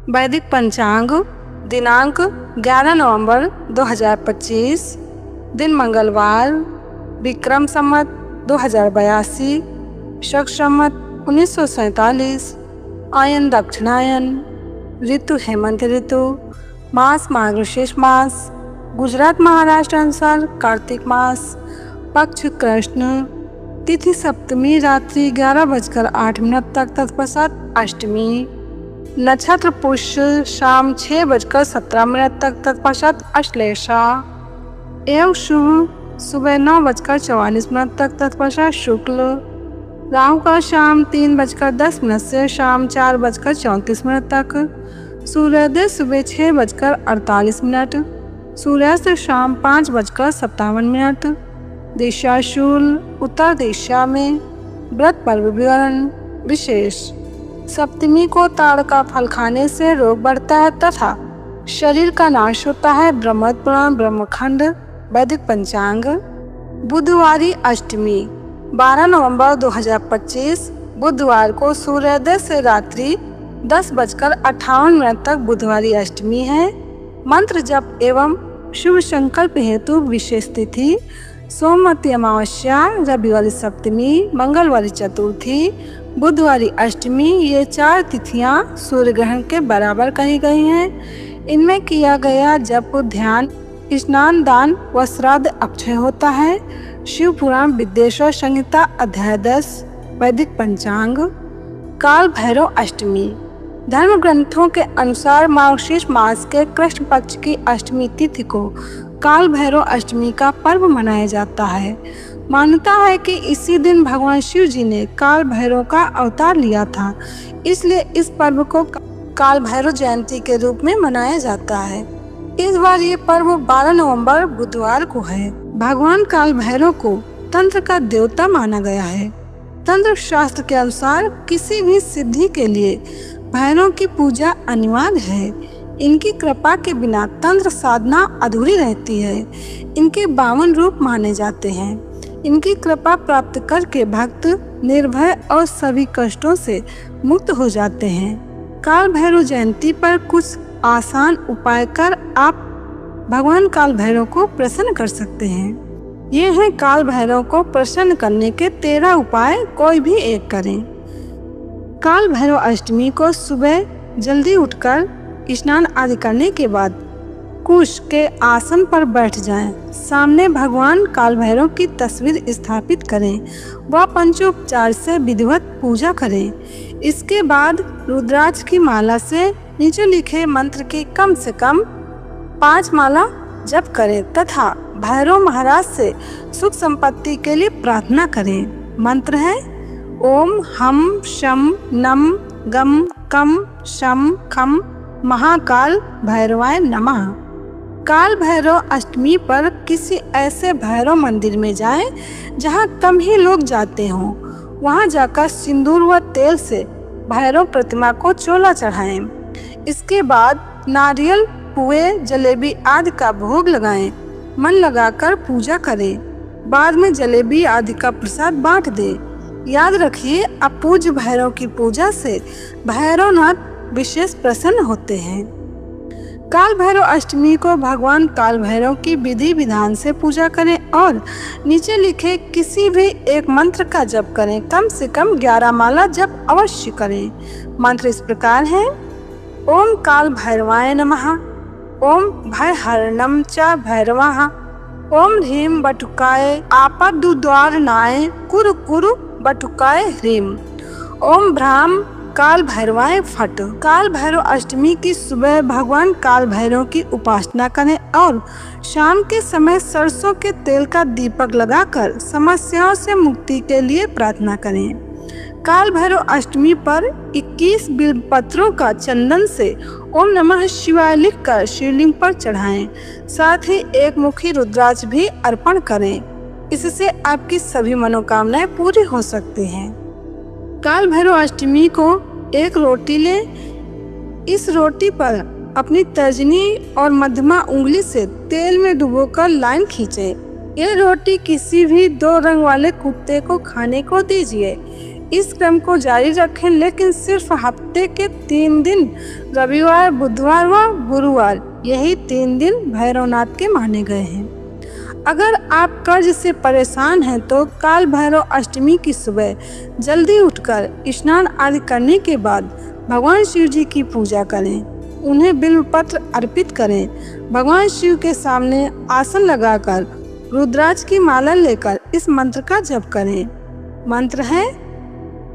वैदिक पंचांग दिनांक 11 नवंबर 2025, दिन मंगलवार, विक्रम संवत 2082, शक संवत 1947, आयन दक्षिणायन, ऋतु हेमंत ऋतु, मास मार्गशीर्ष मास, गुजरात महाराष्ट्र अनुसार कार्तिक मास, पक्ष कृष्ण, तिथि सप्तमी रात्रि 11:08 तक तत्पश्चात अष्टमी, नक्षत्र पुष्य शाम 6:17 तक तत्पश्चात अश्लेषा, एवं शुभ सुबह 9:44 तक तत्पश्चात शुक्ल, राहु का शाम 3:10 से शाम 4:34 तक, सूर्योदय सुबह 6:48, सूर्यास्त शाम 5:57, दिशा शूल, उत्तर दिशा में, व्रत पर्व विवरण विशेष। सप्तमी को ताड़ का फल खाने से रोग बढ़ता है तथा शरीर का नाश होता है। ब्रह्म पुराण ब्रह्मखंड वैदिक पंचांग। बुधवारी अष्टमी 12 नवंबर 2025 बुधवार को सूर्योदय से रात्रि 10:58 तक बुधवारी अष्टमी है। मंत्र जप एवं शुभ संकल्प हेतु विशेष तिथि सोमवती अमावस्या, रविवारी सप्तमी, मंगलवारी चतुर्थी, बुधवारी अष्टमी, ये 4 तिथियां सूर्य ग्रहण के बराबर कही गई हैं। इनमें किया गया जप, ध्यान, स्नान, दान व श्राद्ध अक्षय होता है। शिव पुराण विद्येश्वर संहिता अध्याय 10 वैदिक पंचांग। काल भैरव अष्टमी धर्म ग्रंथों के अनुसार मार्गशीर्ष मास के कृष्ण पक्ष की अष्टमी तिथि को काल भैरव अष्टमी का पर्व मनाया जाता है। मान्यता है कि इसी दिन भगवान शिव जी ने काल भैरव का अवतार लिया था, इसलिए इस पर्व को काल भैरव जयंती के रूप में मनाया जाता है। इस बार ये पर्व 12 नवंबर बुधवार को है। भगवान काल भैरव को तंत्र का देवता माना गया है। तंत्र शास्त्र के अनुसार किसी भी सिद्धि के लिए भैरव की पूजा अनिवार्य है। इनकी कृपा के बिना तंत्र साधना अधूरी रहती है। इनके 52 रूप माने जाते हैं। इनकी कृपा प्राप्त करके भक्त निर्भय और सभी कष्टों से मुक्त हो जाते हैं। काल भैरव जयंती पर कुछ आसान उपाय कर आप भगवान काल भैरव को प्रसन्न कर सकते हैं। ये हैं काल भैरव को प्रसन्न करने के 13 उपाय, कोई भी एक करें। काल भैरव अष्टमी को सुबह जल्दी उठकर स्नान आदि करने के बाद कुश के आसन पर बैठ जाएं। सामने भगवान काल भैरव की तस्वीर स्थापित करें व पंचोपचार से विधिवत पूजा करें। इसके बाद रुद्राक्ष की माला से नीचे लिखे मंत्र की कम से कम 5 माला जप करें तथा भैरव महाराज से सुख संपत्ति के लिए प्रार्थना करें। मंत्र है ओम हम शम नम गम कम शम खम महाकाल भैरवाय नमः। काल भैरव अष्टमी पर किसी ऐसे भैरव मंदिर में जाएं जहां कम ही लोग जाते हों। वहां जाकर सिंदूर व तेल से भैरव प्रतिमा को चोला चढ़ाएं। इसके बाद नारियल, पुए, जलेबी आदि का भोग लगाएं। मन लगाकर पूजा करें। बाद में जलेबी आदि का प्रसाद बांट दें। याद रखिए, अपूज्य भैरव की पूजा से भैरवनाथ विशेष प्रसन्न होते हैं। काल भैरव अष्टमी को भगवान काल भैरव की विधि विधान से पूजा करें और नीचे लिखे किसी भी एक मंत्र का जप करें। कम से कम 11 माला जप अवश्य करें। मंत्र इस प्रकार है ओम काल भैरवाय नमः, ओम भयहरणं च भैरवः, ओम ह्रीं बटुकाय आपदुद्वारणाय कुरु कुरु बटुकाय ह्रीं, ओम भ्राम काल भैरवाय फट। काल भैरव अष्टमी की सुबह भगवान काल भैरव की उपासना करें और शाम के समय सरसों के तेल का दीपक लगाकर समस्याओं से मुक्ति के लिए प्रार्थना करें। काल भैरव अष्टमी पर 21 बिल्वपत्रों का चंदन से ओम नमः शिवाय लिखकर शिवलिंग पर चढ़ाएं। साथ ही एक मुखी रुद्राक्ष भी अर्पण करें। इससे आपकी सभी मनोकामनाएं पूरी हो सकती हैं। काल भैरव अष्टमी को एक रोटी लें। इस रोटी पर अपनी तर्जनी और मध्यमा उंगली से तेल में डुबोकर लाइन खींचें। यह रोटी किसी भी 2 रंग वाले कुत्ते को खाने को दीजिए। इस क्रम को जारी रखें, लेकिन सिर्फ हफ्ते के 3 दिन रविवार, बुधवार व गुरुवार, यही 3 दिन भैरवनाथ के माने गए हैं। अगर आप कर्ज से परेशान हैं तो काल भैरव अष्टमी की सुबह जल्दी उठकर स्नान आदि करने के बाद भगवान शिव जी की पूजा करें, उन्हें बिल्वपत्र अर्पित करें। भगवान शिव के सामने आसन लगाकर रुद्राक्ष की माला लेकर इस मंत्र का जप करें। मंत्र है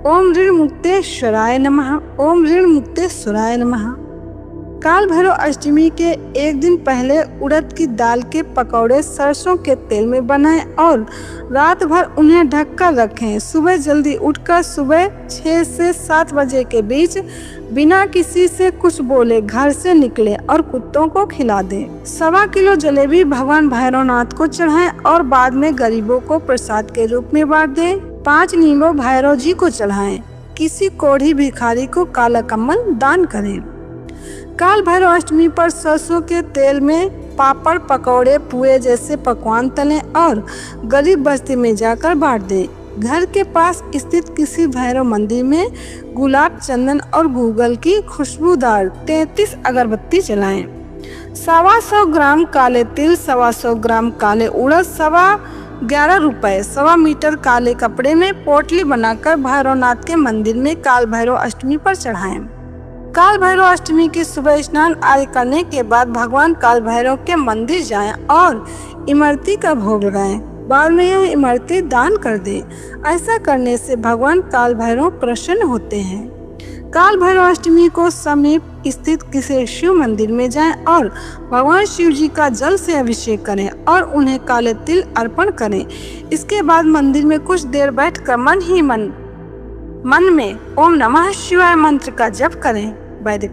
ओम ऋण मुक्तेश्वराय नमः, ओम ऋण मुक्तेश्वराय नमः। काल भैरव अष्टमी के एक दिन पहले उड़द की दाल के पकौड़े सरसों के तेल में बनाएं और रात भर उन्हें ढककर रखें। सुबह जल्दी उठकर सुबह 6 से 7 बजे के बीच बिना किसी से कुछ बोले घर से निकले और कुत्तों को खिला दें। 1.25 किलो जलेबी भगवान भैरवनाथ को चढ़ाएं और बाद में गरीबों को प्रसाद के रूप में बांट दें। 5 नींबू भैरव जी को चढ़ाएं। किसी कोढ़ी भिखारी को काला कम्बल दान करें। काल भैरव अष्टमी पर सरसों के तेल में पापड़, पकौड़े, पुए जैसे पकवान तलें और गरीब बस्ती में जाकर बांट दें। घर के पास स्थित किसी भैरव मंदिर में गुलाब, चंदन और गूगल की खुशबूदार 33 अगरबत्ती जलाएं। 125 ग्राम काले तिल, 125 ग्राम काले उड़द, 11.25 रुपए, 1.25 मीटर काले कपड़े में पोटली बनाकर भैरवनाथ के मंदिर में काल भैरव अष्टमी पर चढ़ाएं। काल भैरव अष्टमी की सुबह स्नान आदि करने के बाद भगवान काल भैरव के मंदिर जाएं और इमरती का भोग लगाएं। बाद में यह इमरती दान कर दें। ऐसा करने से भगवान काल भैरव प्रसन्न होते हैं। काल भैरव अष्टमी को समीप स्थित किसी शिव मंदिर में जाएं और भगवान शिव जी का जल से अभिषेक करें और उन्हें काले तिल अर्पण करें। इसके बाद मंदिर में कुछ देर बैठकर मन में ओम नमः शिवाय मंत्र का जप करें। वैदिक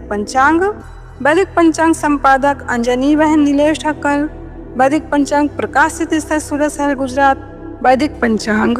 पंचांग संपादक अंजनी बहन नीलेश ठाकर। वैदिक पंचांग प्रकाशित स्थल सूरत शहर गुजरात। वैदिक पंचांग।